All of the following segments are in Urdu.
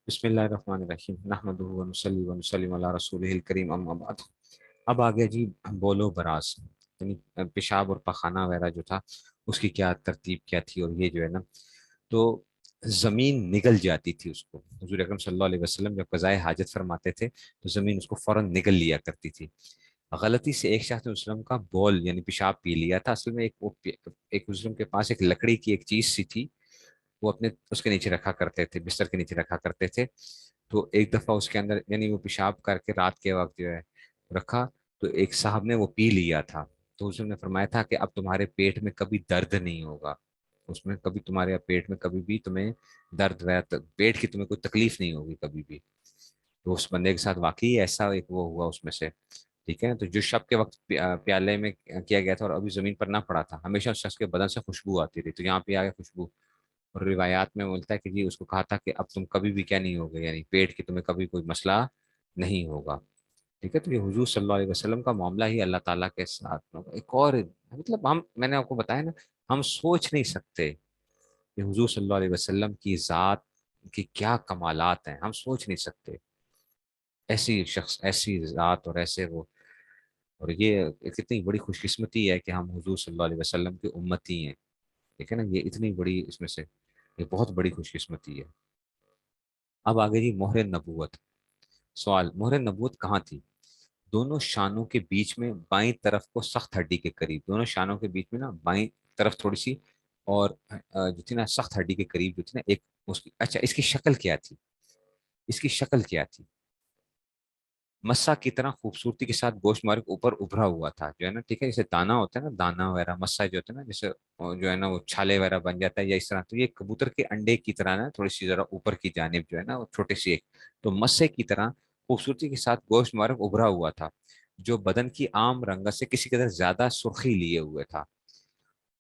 بسم اللہ الرحمن الرحیم نحمدہ ونصلی ونسلم علی رسولہ الکریم اما بعد۔ اب آگے جی بولو براز، یعنی پیشاب اور پخانہ وغیرہ جو تھا اس کی کیا ترتیب کیا تھی، اور یہ جو ہے نا تو زمین نگل جاتی تھی اس کو۔ حضور اکرم صلی اللہ علیہ وسلم جب قضائے حاجت فرماتے تھے تو زمین اس کو فوراً نگل لیا کرتی تھی۔ غلطی سے ایک شخص نے وسلم کا بول یعنی پیشاب پی لیا تھا۔ اصل میں ایک وسلم کے پاس ایک لکڑی کی ایک چیز سی تھی، وہ اپنے اس کے نیچے رکھا کرتے تھے، بستر کے نیچے رکھا کرتے تھے۔ تو ایک دفعہ اس کے اندر یعنی وہ پیشاب کر کے رات کے وقت جو ہے رکھا، تو ایک صاحب نے وہ پی لیا تھا۔ تو اس نے فرمایا تھا کہ اب تمہارے پیٹ میں کبھی درد نہیں ہوگا، اس میں کبھی تمہارے پیٹ میں کبھی بھی تمہیں درد پیٹ کی تمہیں کوئی تکلیف نہیں ہوگی کبھی بھی۔ تو اس بندے کے ساتھ واقعی ایسا ایک وہ ہوا اس میں سے، ٹھیک ہے۔ تو جو شب کے وقت پیالے میں کیا گیا تھا اور ابھی زمین پر نہ پڑا تھا، ہمیشہ اس شخص کے بدن سے خوشبو آتی رہی، تو یہاں پہ آگے خوشبو، اور روایات میں ملتا ہے کہ جی اس کو کہا تھا کہ اب تم کبھی بھی کیا نہیں ہوگے، یعنی پیٹ کی تمہیں کبھی کوئی مسئلہ نہیں ہوگا، ٹھیک ہے۔ تو یہ حضور صلی اللہ علیہ وسلم کا معاملہ ہی اللہ تعالیٰ کے ساتھ ایک اور مطلب میں نے آپ کو بتایا نا، ہم سوچ نہیں سکتے کہ حضور صلی اللہ علیہ وسلم کی ذات کی کیا کمالات ہیں، ہم سوچ نہیں سکتے۔ ایسی شخص، ایسی ذات اور ایسے وہ، اور یہ کتنی بڑی خوش قسمتی ہے کہ ہم حضور صلی اللہ علیہ وسلم کی امتی ہیں، ٹھیک ہے نا۔ یہ اتنی بڑی اس میں سے یہ بہت بڑی خوش قسمتی ہے۔ اب آگے جی مہر نبوت۔ سوال، مہر نبوت کہاں تھی؟ دونوں شانوں کے بیچ میں بائیں طرف کو سخت ہڈی کے قریب، دونوں شانوں کے بیچ میں نا بائیں طرف تھوڑی سی، اور جو تھی نا سخت ہڈی کے قریب جو تھی نا ایک اس کی، اچھا اس کی شکل کیا تھی؟ اس کی شکل کیا تھی؟ مسا کی طرح خوبصورتی کے ساتھ گوشت مارک اوپر ابھرا ہوا تھا، جو ہے نا، ٹھیک ہے، جیسے دانا ہوتا ہے نا، دانا وغیرہ مسا جو ہوتا ہے نا، جیسے جو ہے نا وہ چھالے وغیرہ بن جاتا ہے یا اس طرح، تو یہ کبوتر کے انڈے کی طرح نا تھوڑی سی ذرا اوپر کی جانب جو ہے نا وہ چھوٹی سی ایک، تو مسے کی طرح خوبصورتی کے ساتھ گوشت مارک ابھرا ہوا تھا، جو بدن کی عام رنگت سے کسی قدر زیادہ سرخی لیے ہوئے تھا۔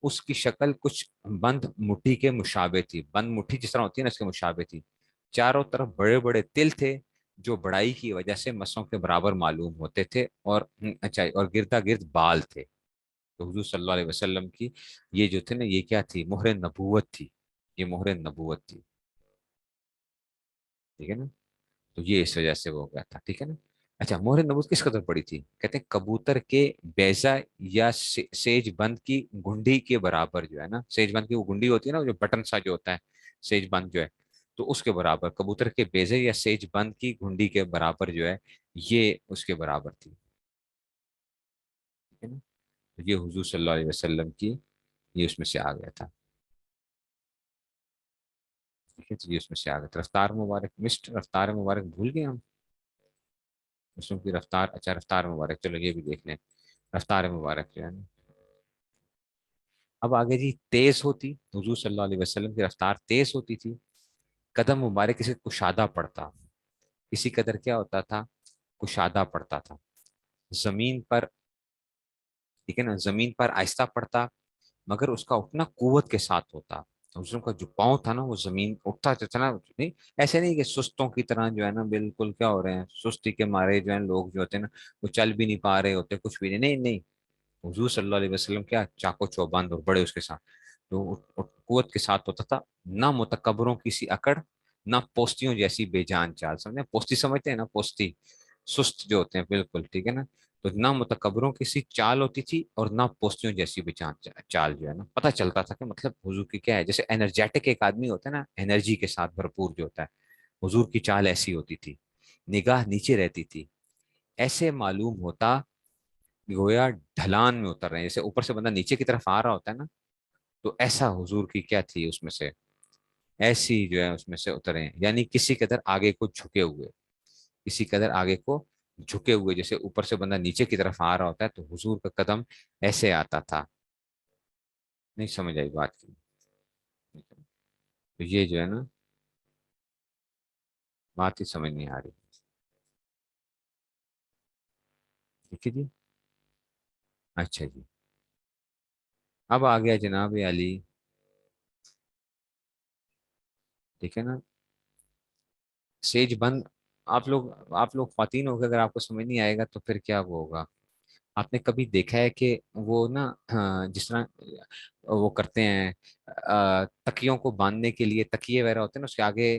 اس کی شکل کچھ بند مٹھی کے مشابہ تھی، بند مٹھی جس طرح ہوتی ہے نا اس کے مشابہ تھی۔ چاروں طرف بڑے بڑے تل تھے جو بڑائی کی وجہ سے مسوں کے برابر معلوم ہوتے تھے، اور اچھا اور گردا گرد بال تھے۔ تو حضور صلی اللہ علیہ وسلم کی یہ جو تھے نا یہ کیا تھی؟ مہر نبوت تھی، یہ مہر نبوت تھی، ٹھیک ہے نا۔ تو یہ اس وجہ سے وہ ہو گیا تھا، ٹھیک ہے نا۔ اچھا، مہر نبوت کس قدر پڑی تھی؟ کہتے ہیں کبوتر کے بیضا یا سیج بند کی گنڈی کے برابر، جو ہے نا سیج بند کی وہ گنڈی ہوتی ہے نا، جو بٹن سا جو ہوتا ہے سیج بند جو ہے، تو اس کے برابر کبوتر کے بیضے یا سیج بند کی گنڈی کے برابر جو ہے یہ اس کے برابر تھی، ٹھیک ہے نا۔ تو یہ حضور صلی اللہ علیہ وسلم کی یہ اس میں سے آ گیا تھا، ٹھیک ہے، تو یہ اس میں سے آ گیا تھا۔ رفتار مبارک، مسٹ رفتار مبارک بھول گئے ہم، مسلم کی رفتار، اچھا رفتار مبارک، چلو یہ بھی دیکھ لیں، رفتار مبارک جو ہے نا۔ اب آگے جی تیز ہوتی، حضور صلی اللہ علیہ وسلم کی رفتار تیز ہوتی تھی، قدم مبارک کسی کشادہ پڑتا، کسی قدر کیا ہوتا تھا؟ کشادہ پڑتا تھا زمین پر، ٹھیک ہے نا، زمین پر آہستہ پڑتا، مگر اس کا اٹھنا قوت کے ساتھ ہوتا۔ حضور کا جو پاؤں تھا نا وہ زمین اٹھتا تھا نا، نہیں ایسے نہیں کہ سستوں کی طرح جو ہے نا بالکل کیا ہو رہے ہیں، سستی کے مارے جو ہے لوگ جو ہوتے ہیں نا وہ چل بھی نہیں پا رہے ہوتے، کچھ بھی نہیں، نہیں نہیں، حضور صلی اللہ علیہ وسلم کیا چاقو چوبند اور بڑے اس کے ساتھ، تو قوت کے ساتھ ہوتا تھا، نہ متکبروں کی سی اکڑ، نہ پوستیوں جیسی بے جان چال، سمجھے پوستی سمجھتے ہیں نا، پوستی سست جو ہوتے ہیں بالکل، ٹھیک ہے نا۔ تو نہ متکبروں کی سی چال ہوتی تھی اور نہ پوستیوں جیسی بے جان چال، جو ہے نا پتہ چلتا تھا کہ مطلب حضور کی کیا ہے، جیسے انرجیٹک ایک آدمی ہوتا ہے نا، انرجی کے ساتھ بھرپور جو ہوتا ہے، حضور کی چال ایسی ہوتی تھی، نگاہ نیچے رہتی تھی، ایسے معلوم ہوتا گویا ڈھلان میں اتر رہے ہیں، جیسے اوپر سے بندہ نیچے کی طرف آ رہا ہوتا ہے نا، تو ایسا حضور کی کیا تھی اس میں سے، ایسی جو ہے اس میں سے اترے ہیں، یعنی کسی قدر آگے کو جھکے ہوئے، کسی قدر آگے کو جھکے ہوئے، جیسے اوپر سے بندہ نیچے کی طرف آ رہا ہوتا ہے تو حضور کا قدم ایسے آتا تھا۔ نہیں سمجھ آئی بات کی؟ تو یہ جو ہے نا بات ہی سمجھ نہیں آ رہی، ٹھیک ہے جی۔ اچھا جی، اب آ گیا جناب علی، ٹھیک ہے نا، سیج بند، آپ لوگ خواتین ہو کے اگر آپ کو سمجھ نہیں آئے گا تو پھر کیا وہ ہوگا؟ آپ نے کبھی دیکھا ہے کہ وہ نا ہاں، جس طرح وہ کرتے ہیں تکیوں کو باندھنے کے لیے تکیے وغیرہ ہوتے ہیں نا اس کے آگے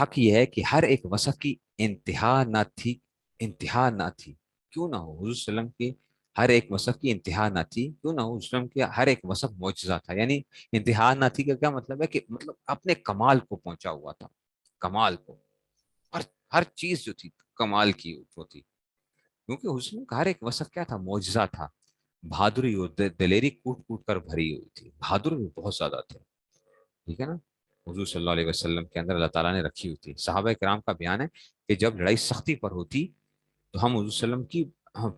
حق یہ ہے کہ ہر ایک وصف کی انتہا نہ تھی، انتہا نہ تھی کیوں نہ ہو، حضور صلی اللہ علیہ وسلم کی ہر ایک وصف کی انتہا نہ تھی کیوں نہ ہو، حضور صلی اللہ علیہ وسلم کی ہر ایک وصف معجزہ تھا. یعنی انتہا نہ تھی کا کیا مطلب ہے کہ مطلب اپنے کمال کو پہنچا ہوا تھا، کمال کو. ہر ہر چیز جو تھی کمال کی وہ تھی، کیونکہ حسن کا ہر ایک وصف کیا تھا، معجزہ تھا. بہادری اور دلیری کوٹ کوٹ کر بھری ہوئی تھی، بہادر بھی بہت زیادہ تھے. ٹھیک ہے نا. حضور صلی اللہ علیہ وسلم کے اندر اللہ تعالیٰ نے رکھی ہوئی تھی. صحابہ کرام کا بیان ہے کہ جب لڑائی سختی پر ہوتی تو ہم حضور صلی اللہ علیہ وسلم کی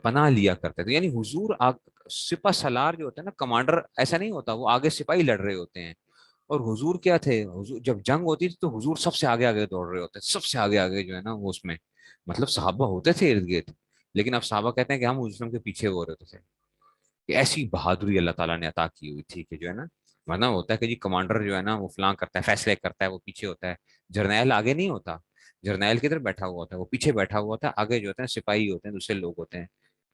پناہ لیا کرتے تھے. یعنی حضور سپہ سالار جو ہوتا ہے نا، کمانڈر ایسا نہیں ہوتا، وہ آگے سپاہی لڑ رہے ہوتے ہیں. اور حضور کیا تھے، حضور جب جنگ ہوتی تھی تو حضور سب سے آگے آگے دوڑ رہے ہوتے تھے، سب سے آگے آگے جو ہے نا وہ اس میں مطلب صحابہ ہوتے تھے ارد گرد. لیکن اب صحابہ کہتے ہیں کہ ہم حضور صلی اللہ علیہ وسلم کے پیچھے ہو رہے تھے. کہ ایسی بہادری اللہ تعالیٰ نے عطا کی ہوئی تھی کہ جو ہے نا، ورنہ ہوتا ہے کہ جی کمانڈر جو ہے نا وہ فلاں کرتا ہے، فیصلے کرتا ہے، وہ پیچھے ہوتا ہے. جرنیل آگے نہیں ہوتا، جرنیل کدھر بیٹھا ہوا ہوتا ہے، وہ پیچھے بیٹھا ہوا ہوتا ہے. آگے جو ہوتے ہیں سپاہی ہوتے ہیں، دوسرے لوگ ہوتے ہیں.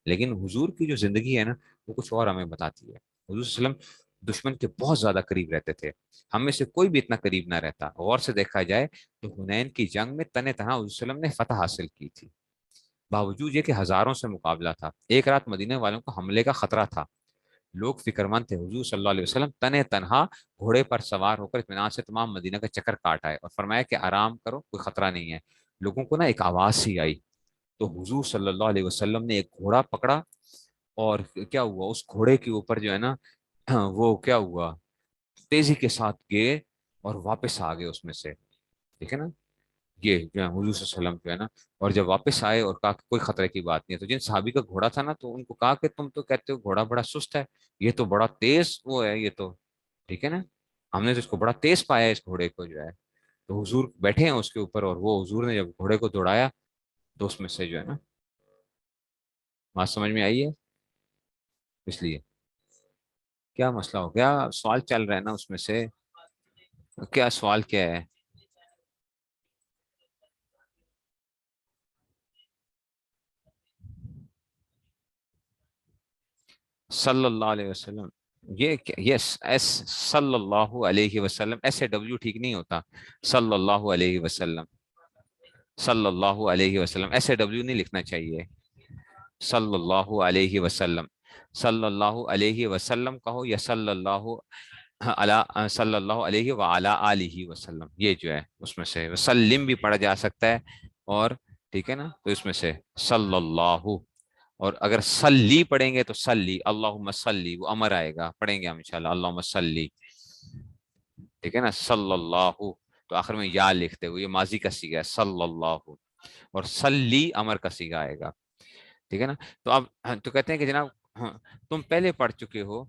لیکن حضور کی جو زندگی ہے نا وہ کچھ اور ہمیں بتاتی ہے. حضور صلی اللہ علیہ وسلم دشمن کے بہت زیادہ قریب رہتے تھے. ہم میں سے کوئی بھی اتنا قریب نہ رہتا. غور سے دیکھا جائے تو حنین کی جنگ میں تن تنہا حضور صلی اللہ علیہ وسلم نے فتح حاصل کی تھی، باوجود یہ کہ ہزاروں سے مقابلہ تھا. ایک رات مدینے والوں کو حملے کا خطرہ تھا، لوگ فکر مند تھے. حضور صلی اللہ علیہ وسلم تن تنہا گھوڑے پر سوار ہو کر اطمینان سے تمام مدینہ کا چکر کاٹ آئے اور فرمایا کہ آرام کرو، کوئی خطرہ نہیں ہے. لوگوں کو نا ایک آواز سی آئی تو حضور صلی اللہ علیہ وسلم نے ایک گھوڑا پکڑا اور کیا ہوا، اس گھوڑے کے اوپر جو ہے نا وہ کیا ہوا، تیزی کے ساتھ گئے اور واپس آ گئے اس میں سے. ٹھیک ہے نا. یہ جو ہے حضور صلی اللہ علیہ وسلم جو ہے نا، اور جب واپس آئے اور کہا کہ کوئی خطرے کی بات نہیں ہے، تو جن صحابی کا گھوڑا تھا نا تو ان کو کہا کہ تم تو کہتے ہو گھوڑا بڑا سست ہے، یہ تو بڑا تیز وہ ہے یہ تو. ٹھیک ہے نا. ہم نے تو اس کو بڑا تیز پایا ہے اس گھوڑے کو جو ہے. تو حضور بیٹھے ہیں اس کے اوپر، اور وہ حضور نے جب گھوڑے کو دوڑایا تو اس میں سے جو ہے نا بات سمجھ میں آئی ہے. اس لیے کیا مسئلہ ہو گیا، سوال چل رہا ہے نا اس میں سے. کیا سوال کیا ہے؟ صلی اللہ علیہ وسلم. یہ یس ایس صلی اللہ علیہ وسلم، ایس اے ڈبلیو ٹھیک نہیں ہوتا. صلی اللہ علیہ وسلم، صلی اللہ علیہ وسلم، ایس اے ڈبلیو نہیں لکھنا چاہیے. صلی اللہ علیہ وسلم، صلی اللہ علیہ وسلم کہو یا صلی اللہ صلی اللہ علیہ وعلی آلہ وسلم. یہ جو ہے اس میں سے وسلم بھی پڑھا جا سکتا ہے. اور ٹھیک ہے نا، تو اس میں سے صلی اللہ، اور اگر سلی پڑھیں گے تو سلی اللہم سلی، وہ امر آئے گا، پڑھیں گے ہم انشاءاللہ اللہم سلی. ٹھیک ہے نا. صلی اللہ تو آخر میں یا لکھتے ہوئے، یہ ماضی کا سیگا ہے صلی اللہ، اور سلی امر کا سیگا آئے گا. ٹھیک ہے نا. تو اب تو کہتے ہیں کہ جناب ہاں، تم پہلے پڑھ چکے ہو،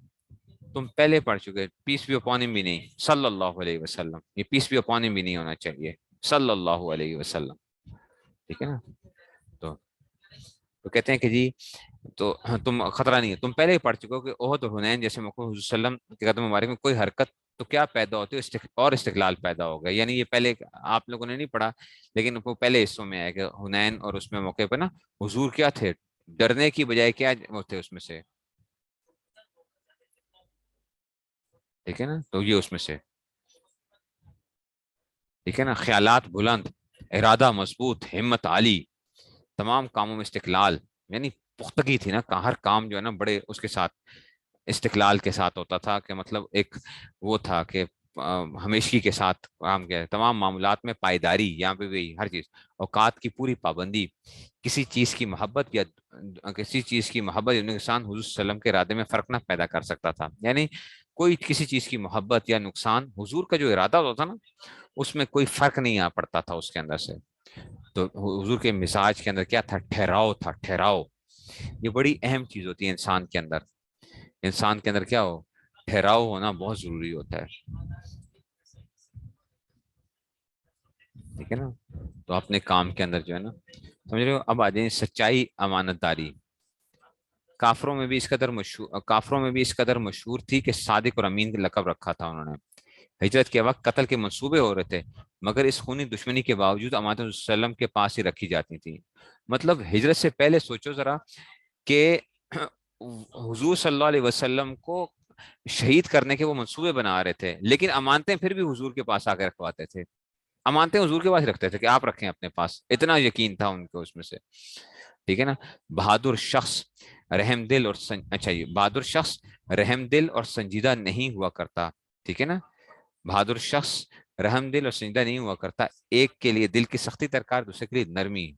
تم پہلے پڑھ چکے، پیس بھی اپون ہم بھی نہیں، صلی اللہ علیہ وسلم، یہ پیس بھی اپون ہم بھی نہیں ہونا چاہیے، صلی اللہ علیہ وسلم. ٹھیک ہے نا. تو تو کہتے ہیں کہ جی تو تم خطرہ نہیں ہے، تم پہلے ہی پڑھ چکے ہو کہ عہد اور حنین جیسے موقع حضور صلی اللہ علیہ وسلم کے قدم مبارک میں کوئی حرکت تو کیا پیدا ہوتی ہے، اور استقلال پیدا ہو گیا. یعنی یہ پہلے آپ لوگوں نے نہیں پڑھا، لیکن وہ پہلے حصوں میں ہے کہ حنین اور اس میں موقع پہ نا حضور کیا تھے، ڈرنے کی بجائے کیا وہ تھے اس میں سے. ٹھیک ہے نا. تو یہ اس میں سے ٹھیک ہے نا. خیالات بلند، ارادہ مضبوط، ہمت عالی، تمام کاموں میں استقلال، یعنی پختگی تھی نا، ہر کام جو ہے نا بڑے اس کے ساتھ استقلال کے ساتھ ہوتا تھا. کہ مطلب ایک وہ تھا کہ ہمیشگی کے ساتھ کام کیا، تمام معاملات میں پائیداری، یہاں پہ بھی ہر چیز، اوقات کی پوری پابندی، کسی چیز کی محبت یا کسی چیز کی محبت یا نقصان حضور صلی اللہ علیہ وسلم کے ارادے میں فرق نہ پیدا کر سکتا تھا. یعنی کوئی کسی چیز کی محبت یا نقصان، حضور کا جو ارادہ ہوتا تھا نا اس میں کوئی فرق نہیں آ پڑتا تھا اس کے اندر سے. تو حضور کے مزاج کے اندر کیا تھا، ٹھہراؤ تھا، ٹھہراؤ. یہ بڑی اہم چیز ہوتی ہے انسان کے اندر. انسان کے اندر کیا ہو، ٹھہراؤ ہونا بہت ضروری ہوتا ہے. ٹھیک ہے نا. تو اپنے کام کے اندر جو ہے نا سمجھ رہے ہو. اب آ جائیں سچائی، امانت داری. کافروں میں بھی اس قدر مشہور تھی کہ صادق اور امین کا لقب رکھا تھا انہوں نے. ہجرت کے وقت قتل کے منصوبے ہو رہے تھے، مگر اس خونی دشمنی کے باوجود امانت وسلم کے پاس ہی رکھی جاتی تھی. مطلب ہجرت سے پہلے سوچو ذرا کہ حضور صلی اللہ علیہ وسلم کو شہید کرنے کے وہ منصوبے بنا رہے تھے، لیکن امانتیں پھر بھی حضور کے پاس آ کے رکھواتے تھے. امانتیں حضور کے پاس رکھتے تھے کہ آپ رکھیں اپنے پاس، اتنا یقین تھا ان کو اس میں سے، ٹھیک ہے نا. بہادر شخص رحم دل اور اچھا یہ بہادر شخص رحم دل اور سنجیدہ نہیں ہوا کرتا، ٹھیک ہے نا. بہادر شخص رحم دل اور سنجیدہ نہیں ہوا کرتا. ایک کے لیے دل کی سختی درکار، دوسرے کے لیے نرمی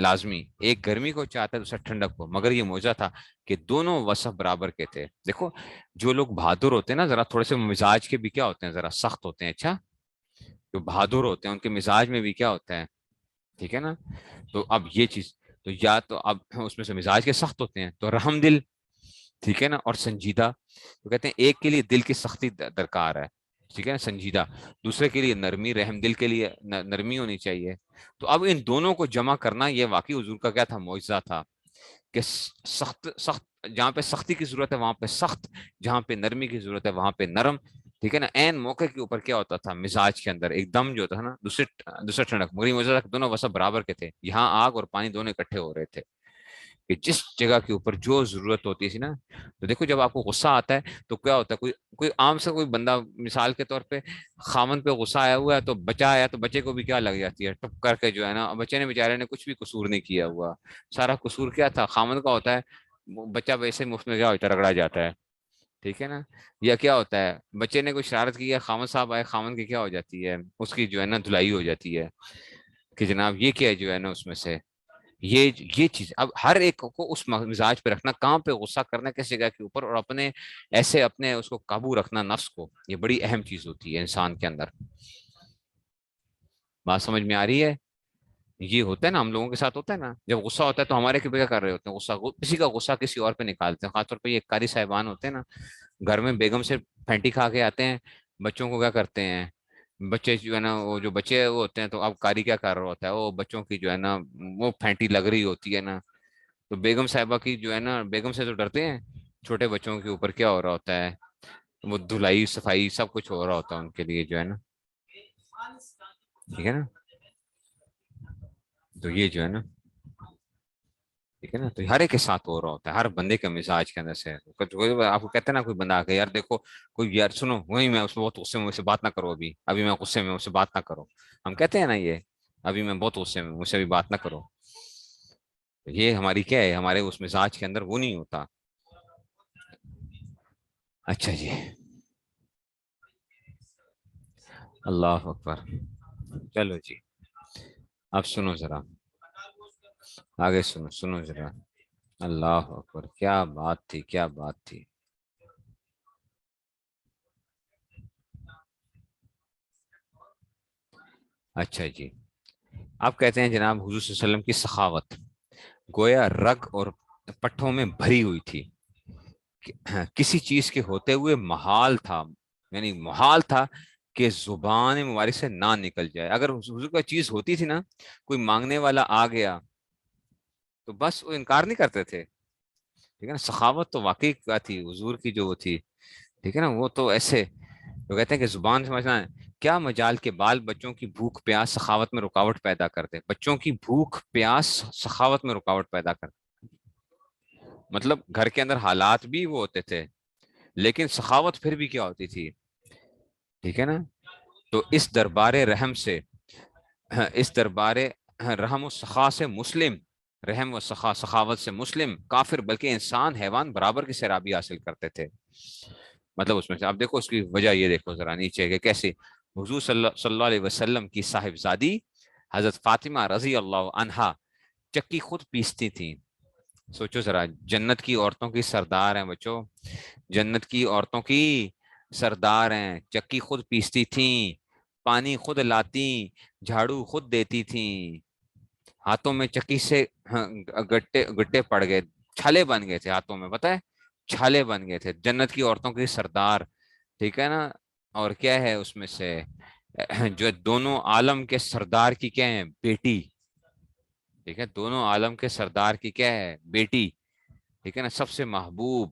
لازمی. ایک گرمی کو چاہتا ہے، دوسرا ٹھنڈک کو. مگر یہ معجزہ تھا کہ دونوں وصف برابر کے تھے. دیکھو جو لوگ بہادر ہوتے ہیں نا، ذرا تھوڑے سے مزاج کے بھی کیا ہوتے ہیں، ذرا سخت ہوتے ہیں. اچھا جو بہادر ہوتے ہیں ان کے مزاج میں بھی کیا ہوتا ہے، ٹھیک ہے نا. تو اب یہ چیز تو یا تو اب اس میں سے مزاج کے سخت ہوتے ہیں تو رحم دل، ٹھیک ہے نا، اور سنجیدہ. تو کہتے ہیں ایک کے لیے دل کی سختی درکار ہے، ٹھیک ہے نا، سنجیدہ. دوسرے کے لیے نرمی، رحم دل کے لیے نرمی ہونی چاہیے. تو اب ان دونوں کو جمع کرنا یہ واقعی حضور کا کیا تھا، معجزہ تھا کہ سخت سخت جہاں پہ سختی کی ضرورت ہے وہاں پہ سخت، جہاں پہ نرمی کی ضرورت ہے وہاں پہ نرم، ٹھیک ہے نا. عین موقع کے اوپر کیا ہوتا تھا، مزاج کے اندر ایک دم جو تھا نا، دوسرے ٹھنڈک. مگر یہ معجزہ تھا کہ دونوں وسط برابر کے تھے. یہاں آگ اور پانی دونوں اکٹھے ہو رہے تھے کہ جس جگہ کے اوپر جو ضرورت ہوتی تھی نا. تو دیکھو جب آپ کو غصہ آتا ہے تو کیا ہوتا ہے، کوئی کوئی عام سے کوئی بندہ مثال کے طور پہ خامن پہ غصہ آیا ہوا ہے تو بچہ آیا تو بچے کو بھی کیا لگ جاتی ہے ٹپ کر کے جو ہے نا. بچے نے بیچارے نے کچھ بھی قصور نہیں کیا ہوا، سارا قصور کیا تھا خامن کا ہوتا ہے. بچہ ویسے مفت میں کیا ہوتا ہے، رگڑا جاتا ہے، ٹھیک ہے نا. یا کیا ہوتا ہے، بچے نے کوئی شرارت کی ہے، خامن صاحب آئے، خامن کی کیا ہو جاتی ہے، اس کی جو ہے نا دھلائی ہو جاتی ہے کہ جناب یہ کیا ہے جو ہے نا اس میں سے یہ چیز. اب ہر ایک کو اس مزاج پہ رکھنا، کہاں پہ غصہ کرنا، کس جگہ کے اوپر، اور اپنے ایسے اپنے اس کو قابو رکھنا نفس کو، یہ بڑی اہم چیز ہوتی ہے انسان کے اندر. بات سمجھ میں آ رہی ہے. یہ ہوتا ہے نا ہم لوگوں کے ساتھ ہوتا ہے نا، جب غصہ ہوتا ہے تو ہمارے کیا کر رہے ہوتے ہیں، غصہ کسی کا غصہ کسی اور پہ نکالتے ہیں. خاص طور پہ یہ قاری صاحبان ہوتے ہیں نا، گھر میں بیگم سے پھینٹی کھا کے آتے ہیں، بچوں کو کیا کرتے ہیں، بچے جو ہے نا وہ جو بچے وہ ہوتے ہیں تو اب قاری کیا کر رہا ہوتا ہے، وہ بچوں کی جو ہے نا وہ پھینٹی لگ رہی ہوتی ہے نا. تو بیگم صاحبہ کی جو ہے نا، بیگم سے تو ڈرتے ہیں، چھوٹے بچوں کے اوپر کیا ہو رہا ہوتا ہے، وہ دھلائی صفائی سب کچھ ہو رہا ہوتا ہے ان کے لیے جو ہے نا، ٹھیک ہے نا. تو یہ جو ہے نا، ٹھیک ہے نا، تو ہر ایک کے ساتھ ہو رہا ہوتا ہے، ہر بندے کے مزاج کے اندر سے. آپ کو کہتے ہیں نا کوئی بندہ آ کے یار دیکھو کوئی یار سنو وہی میں اس میں بہت غصے میں، مجھ سے بات نہ کرو، ابھی میں غصے میں، مجھ سے بات نہ کرو. ہم کہتے ہیں نا یہ ابھی میں بہت غصے میں، مجھ سے بھی بات نہ کرو. یہ ہماری کیا ہے، ہمارے اس مزاج کے اندر وہ نہیں ہوتا. اچھا جی، اللہ اکبر. چلو جی اب سنو ذرا، آگے سنو سنو ذرا. اللہ اکبر، کیا بات تھی، کیا بات تھی. اچھا جی، آپ کہتے ہیں جناب حضور صلی اللہ علیہ وسلم کی سخاوت گویا رگ اور پٹھوں میں بھری ہوئی تھی. کسی چیز کے ہوتے ہوئے محال تھا، یعنی محال تھا کہ زبان مبارک سے نہ نکل جائے. اگر حضور کا چیز ہوتی تھی نا، کوئی مانگنے والا آ گیا تو بس وہ انکار نہیں کرتے تھے، ٹھیک ہے نا. سخاوت تو واقعی کیا تھی حضور کی جو وہ تھی، ٹھیک ہے نا. وہ تو ایسے تو کہتے ہیں کہ زبان سمجھنا ہے کیا مجال کے بال بچوں کی بھوک پیاس سخاوت میں رکاوٹ پیدا کرتے. بچوں کی بھوک پیاس سخاوت میں رکاوٹ پیدا کرتے. مطلب گھر کے اندر حالات بھی وہ ہوتے تھے لیکن سخاوت پھر بھی کیا ہوتی تھی، ٹھیک ہے نا. تو اس دربار رحم سے، اس دربار رحم و سخا سے مسلم، رحم و سخا سخاوت سے مسلم کافر بلکہ انسان حیوان برابر کی سیرابی حاصل کرتے تھے. مطلب اس میں سے اب دیکھو اس کی وجہ یہ دیکھو ذرا نیچے کہ کیسے حضور صلی اللہ علیہ وسلم کی صاحبزادی حضرت فاطمہ رضی اللہ عنہا چکی خود پیستی تھیں. سوچو ذرا، جنت کی عورتوں کی سردار ہیں بچوں، جنت کی عورتوں کی سردار ہیں، چکی خود پیستی تھیں، پانی خود لاتی، جھاڑو خود دیتی تھیں. ہاتھوں میں چکی سے گٹے گٹے پڑ گئے، چھالے بن گئے تھے ہاتھوں میں، پتہ ہے چھالے بن گئے تھے. جنت کی عورتوں کی سردار، ٹھیک ہے نا. اور کیا ہے اس میں سے جو دونوں عالم کے سردار کی کیا ہے، بیٹی، ٹھیک ہے. دونوں عالم کے سردار کی کیا ہے، بیٹی، ٹھیک ہے نا. سب سے محبوب،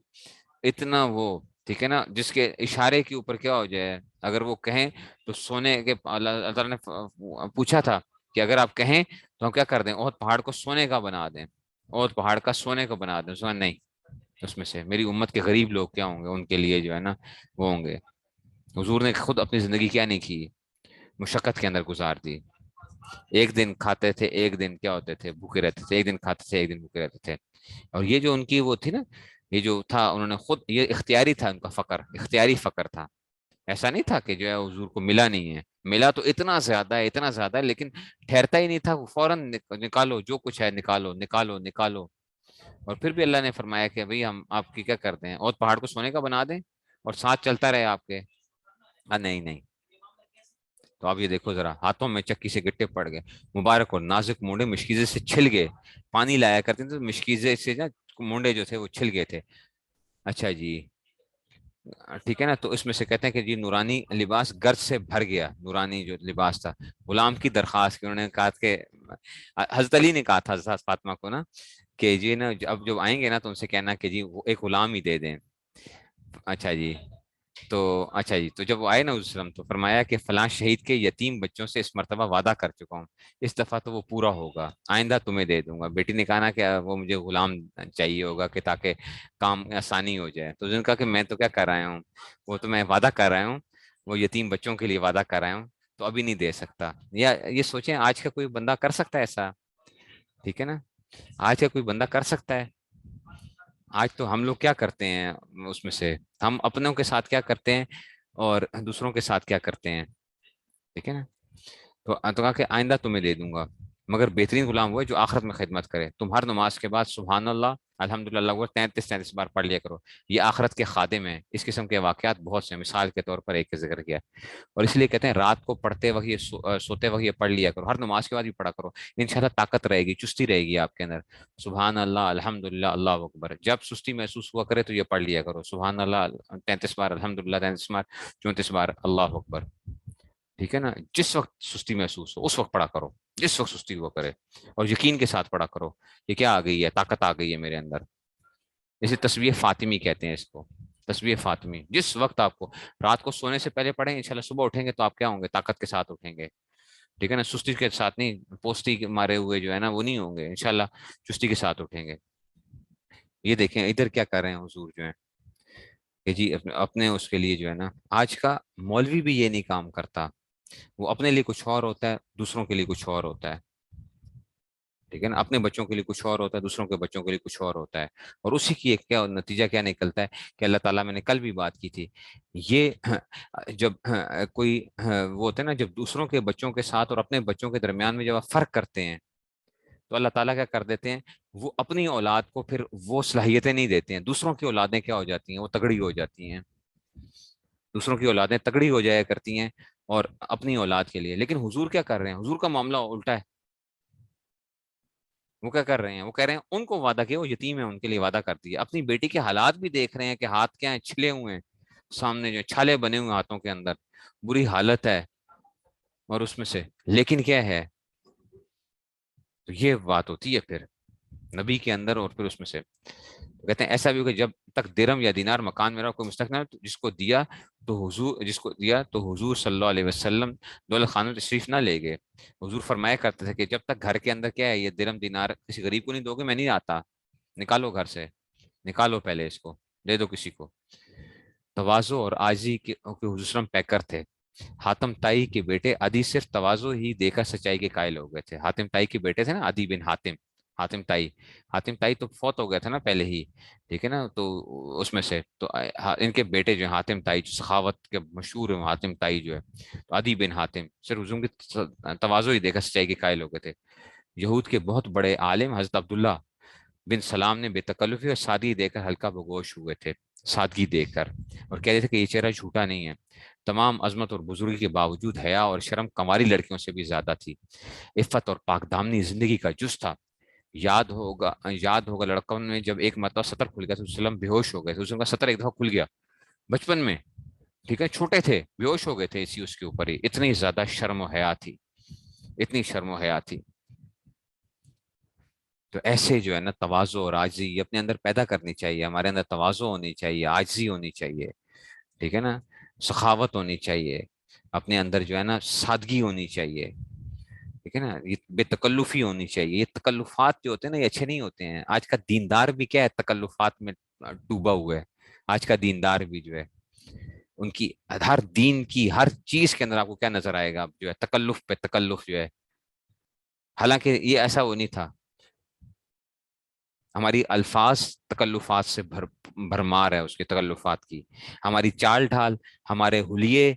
اتنا وہ، ٹھیک ہے نا، جس کے اشارے کے اوپر کیا ہو جائے اگر وہ کہیں تو سونے کے. اللہ تعالیٰ نے پوچھا تھا کہ اگر آپ کہیں تو ہم کیا کر دیں، احد پہاڑ کو سونے کا بنا دیں، احد پہاڑ کا سونے کو بنا دیں. سونا نہیں، اس میں سے میری امت کے غریب لوگ کیا ہوں گے، ان کے لیے جو ہے نا وہ ہوں گے. حضور نے خود اپنی زندگی کیا نہیں کی، مشقت کے اندر گزار دی. ایک دن کھاتے تھے، ایک دن کیا ہوتے تھے بھوکے رہتے تھے، ایک دن کھاتے تھے، ایک دن بھوکے رہتے تھے. اور یہ جو ان کی وہ تھی نا، یہ جو تھا انہوں نے خود، یہ اختیاری تھا ان کا فقر، اختیاری فقر تھا. ایسا نہیں تھا کہ جو ہے حضور کو ملا نہیں ہے، ملا تو اتنا زیادہ ہے، اتنا زیادہ ہے، لیکن ٹھہرتا ہی نہیں تھا. وہ فوراً نکالو جو کچھ ہے، نکالو نکالو نکالو. اور پھر بھی اللہ نے فرمایا کہ بھئی ہم آپ کی کیا کرتے ہیں، اور پہاڑ کو سونے کا بنا دیں اور ساتھ چلتا رہے آپ کے. نہیں نہیں. تو آپ یہ دیکھو ذرا، ہاتھوں میں چکی سے گٹے پڑ گئے، مبارک اور نازک مونڈے مشکیزے سے چھل گئے. پانی لایا کرتے تھے تو مشکیزے سے نا مونڈے جو تھے وہ چھل گئے تھے. اچھا جی، ٹھیک ہے نا. تو اس میں سے کہتے ہیں کہ جی نورانی لباس گرد سے بھر گیا، نورانی جو لباس تھا. غلام کی درخواست کی، انہوں نے کہا کہ حضرت علی نے کہا تھا حضرت فاطمہ کو نا کہ جی نا اب جب آئیں گے نا تو ان سے کہنا کہ جی وہ ایک غلام ہی دے دیں. اچھا جی. تو اچھا جی، تو جب وہ آئے نا وسلم تو فرمایا کہ فلاں شہید کے یتیم بچوں سے اس مرتبہ وعدہ کر چکا ہوں، اس دفعہ تو وہ پورا ہوگا، آئندہ تمہیں دے دوں گا. بیٹی نے کہا نا کہ وہ مجھے غلام چاہیے ہوگا کہ تاکہ کام آسانی ہو جائے. تو اس نے کہا کہ میں تو کیا کر رہا ہوں، وہ تو میں وعدہ کر رہا ہوں، وہ یتیم بچوں کے لیے وعدہ کر رہا ہوں، تو ابھی نہیں دے سکتا. یا یہ سوچیں آج کا کوئی بندہ کر سکتا ہے ایسا؟ ٹھیک ہے نا، آج کا کوئی بندہ کر سکتا ہے؟ آج تو ہم لوگ کیا کرتے ہیں اس میں سے، ہم اپنوں کے ساتھ کیا کرتے ہیں اور دوسروں کے ساتھ کیا کرتے ہیں. ٹھیک ہے نا. تو کہا کہ آئندہ تمہیں دے دوں گا، مگر بہترین غلام وہ ہے جو آخرت میں خدمت کرے. تم ہر نماز کے بعد سبحان اللہ الحمد للہ وہ 33 بار پڑھ لیا کرو، یہ آخرت کے خادم ہیں. اس قسم کے واقعات بہت سے، مثال کے طور پر ایک کا ذکر کیا. اور اس لیے کہتے ہیں رات کو پڑھتے وقت یہ سوتے وقت یہ پڑھ لیا کرو، ہر نماز کے بعد بھی پڑھا کرو. انشاءاللہ طاقت رہے گی، چستی رہے گی آپ کے اندر. سبحان اللہ الحمد للہ اللہ اکبر، جب سستی محسوس ہوا کرے تو یہ پڑھ لیا کرو، سبحان اللہ 33 بار، الحمد للہ 33 بار، 34 بار اللہ اکبر. ٹھیک ہے نا. جس وقت سستی محسوس ہو اس وقت پڑھا کرو، جس وقت سستی ہوا کرے، اور یقین کے ساتھ پڑھا کرو. یہ کیا آ گئی ہے، طاقت آ گئی ہے میرے اندر. اسے تسبیح فاطمی کہتے ہیں اس کو، تسبیح فاطمی. جس وقت آپ کو رات کو سونے سے پہلے پڑھیں، انشاءاللہ صبح اٹھیں گے تو آپ کیا ہوں گے، طاقت کے ساتھ اٹھیں گے. ٹھیک ہے نا. سستی کے ساتھ نہیں، پوستی کے مارے ہوئے جو ہے نا وہ نہیں ہوں گے انشاءاللہ، چستی کے ساتھ اٹھیں گے. یہ دیکھیں ادھر کیا کر رہے ہیں حضور جو ہے کہ جی اپنے اس کے لیے جو ہے نا، آج کا مولوی بھی یہ نہیں کام کرتا. وہ اپنے لیے کچھ اور ہوتا ہے، دوسروں کے لیے کچھ اور ہوتا ہے. ٹھیک ہے نا. اپنے بچوں کے لیے کچھ اور ہوتا ہے، دوسروں کے بچوں کے لیے کچھ اور ہوتا ہے. اور اسی کی ایک کیا نتیجہ کیا نکلتا ہے کہ اللہ تعالیٰ، میں نے کل بھی بات کی تھی، یہ جب کوئی وہ ہوتا ہے نا، جب دوسروں کے بچوں کے ساتھ اور اپنے بچوں کے درمیان میں جب آپ فرق کرتے ہیں تو اللہ تعالیٰ کیا کر دیتے ہیں، وہ اپنی اولاد کو پھر وہ صلاحیتیں نہیں دیتے ہیں. دوسروں کی اولادیں کیا ہو جاتی ہیں، وہ تگڑی ہو جاتی ہیں. دوسروں کی اولادیں تگڑی ہو جایا کرتی ہیں اور اپنی اولاد کے لیے. لیکن حضور کیا کر رہے ہیں، حضور کا معاملہ الٹا ہے. وہ کیا کر رہے ہیں، وہ کہہ رہے ہیں ان کو وعدہ کیا، وہ یتیم ہے ان کے لیے وعدہ کر دیا. اپنی بیٹی کے حالات بھی دیکھ رہے ہیں کہ ہاتھ کیا ہیں، چھلے ہوئے ہیں، سامنے جو چھالے بنے ہوئے ہاتھوں کے اندر، بری حالت ہے. اور اس میں سے لیکن کیا ہے، تو یہ بات ہوتی ہے پھر نبی کے اندر. اور پھر اس میں سے کہتے ہیں ایسا بھی ہوگا جب تک درم یا دینار مکان میرا کوئی مستقبل جس کو دیا تو حضور صلی اللہ علیہ وسلم دولت خانوں تشریف نہ لے گئے. حضور فرمایا کرتے تھے کہ جب تک گھر کے اندر کیا ہے یہ درم دینار کسی غریب کو نہیں دو گے میں نہیں آتا. نکالو گھر سے، نکالو پہلے اس کو، دے دو کسی کو. تواضع اور عاجزی کے حضور صلی اللہ علیہ وسلم پیکر تھے. حاتم تائی کے بیٹے عدی صرف تواضع ہی دیکھا سچائی کے قائل ہو گئے تھے. حاتم تائی کے بیٹے تھے نا، عدی بن حاتم. حاتم تائی، حاتم تائی تو فوت ہو گیا تھا نا پہلے ہی. ٹھیک ہے نا. تو اس میں سے تو ان کے بیٹے جو ہیں حاتم تائی، جو سخاوت کے مشہور ہیں، حاتم تائی جو ہے، تو عدی بن حاتم صرف حضور کی تواضع ہی دیکھا سچائی کے قائل ہو گئے تھے. یہود کے بہت بڑے عالم حضرت عبداللہ بن سلام نے بے تکلفی اور سادگی دے کر ہلکا بگوش ہوئے تھے، سادگی دے کر، اور کہتے تھے کہ یہ چہرہ جھوٹا نہیں ہے. تمام عظمت اور بزرگی کے باوجود حیا اور شرم کنواری لڑکیوں سے بھی زیادہ تھی. عفت اور پاک دامنی زندگی کا جز تھا. یاد ہوگا لڑکوں میں جب ایک مرتبہ سطر کھل گیا تو وسلم بے ہوش ہو گئے تھے. وسلم کا سطر ایک دفعہ کھل گیا بچپن میں. ٹھیک ہے، چھوٹے تھے، بے ہوش ہو گئے تھے اسی اس کے اوپر ہی. اتنی زیادہ شرم و حیا تھی، اتنی شرم و حیا تھی. تو ایسے جو ہے نا تواضع اور عاجزی اپنے اندر پیدا کرنی چاہیے. ہمارے اندر تواضع ہونی چاہیے، عاجزی ہونی چاہیے. ٹھیک ہے نا. سخاوت ہونی چاہیے اپنے اندر، جو ہے نا سادگی ہونی چاہیے. ٹھیک ہے نا. یہ بے تکلفی ہونی چاہیے. یہ تکلفات جو ہوتے ہیں نا یہ اچھے نہیں ہوتے ہیں. آج کا دیندار بھی کیا ہے، تکلفات میں ڈوبا ہوا ہے. آج کا دیندار بھی جو ہے ان کی ہر دین کی ہر چیز کے اندر آپ کو کیا نظر آئے گا، جو ہے تکلف پہ تکلف جو ہے. حالانکہ یہ ایسا وہ نہیں تھا. ہماری الفاظ تکلفات سے بھرمار ہے، اس کے تکلفات کی. ہماری چال ڈھال، ہمارے حلیے،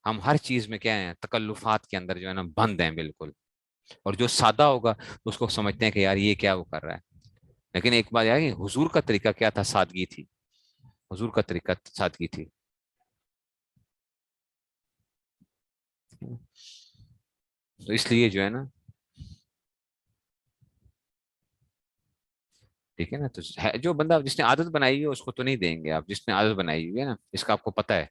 ہم ہر چیز میں کیا ہیں، تکلفات کے اندر جو ہے نا بند ہیں بالکل. اور جو سادہ ہوگا اس کو سمجھتے ہیں کہ یار یہ کیا وہ کر رہا ہے. لیکن ایک بات یار، حضور کا طریقہ کیا تھا؟ سادگی تھی. حضور کا طریقہ سادگی تھی. تو اس لیے جو ہے نا، ٹھیک ہے نا، تو جو بندہ جس نے عادت بنائی ہے اس کو تو نہیں دیں گے آپ. جس نے عادت بنائی ہوئی ہے نا، اس کا آپ کو پتہ ہے